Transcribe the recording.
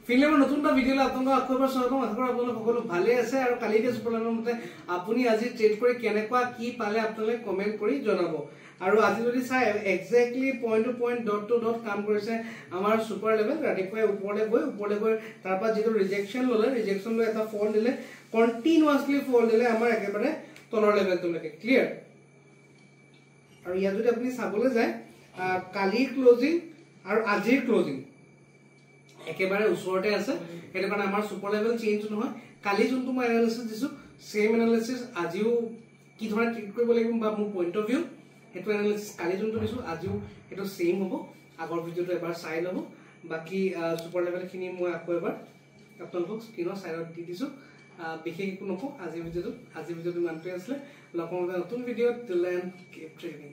ফিল্মৰ নতুন এটা ভিডিঅ'লৈ আপোনালোকক আকৌ এবাৰ স্বাগতম। আশা কৰোঁ আপোনালোক সকলো ভালে আছে আৰু কালিকে সুপাৰলাইনৰ মতে আপুনি আজি ট্ৰেড কৰি কেনেকুৱা কি পালে আপোনালোকে কমেণ্ট কৰি জনাব। আৰু আজি যদি চাই exactly point to point dot to dot কাম কৰিছে আমাৰ ছুপাৰ লেভেল। ৰাতিপুৱাই ওপৰলৈ গৈ তাৰপৰা যিটো ৰিজেকশ্যন ল'লে, ৰিজেকশ্যন লৈ এটা ফল দিলে, কণ্টিনিউৱাছলি ফল দিলে আমাৰ একেবাৰে তলৰ লেভেলটোলৈকে। ক্লিয়াৰ? আৰু ইয়াত যদি আপুনি চাবলৈ যায় কালিৰ ক্লজিং আৰু আজিৰ ক্লজিং একেবাৰে ওচৰতে আছে। সেইটো কাৰণে আমাৰ ছুপাৰ লেভেল চেঞ্জ নহয়। কালি যোনটো মই এনালিচিছ দিছোঁ চেম এনালিচিছ আজিও কি ধৰণে ট্ৰিট কৰিব লাগিব বা মোৰ পইণ্ট অফ ভিউ সেইটো এনালিচিছ কালি যোনটো দিছোঁ আজিও সেইটো চেম হ'ব। আগৰ ভিডিঅ'টো এবাৰ চাই ল'ব। বাকী ছুপাৰ লেভেলখিনি মই আকৌ এবাৰ আপোনালোকক স্ক্ৰীনৰ ছাইডত দি দিছোঁ। বিশেষ একো নকওঁ আজিৰ ভিডিঅ'টো ইমানটোৱে আছিলে। লগ পাম নতুন ভিডিঅ'ত। Till then keep trading.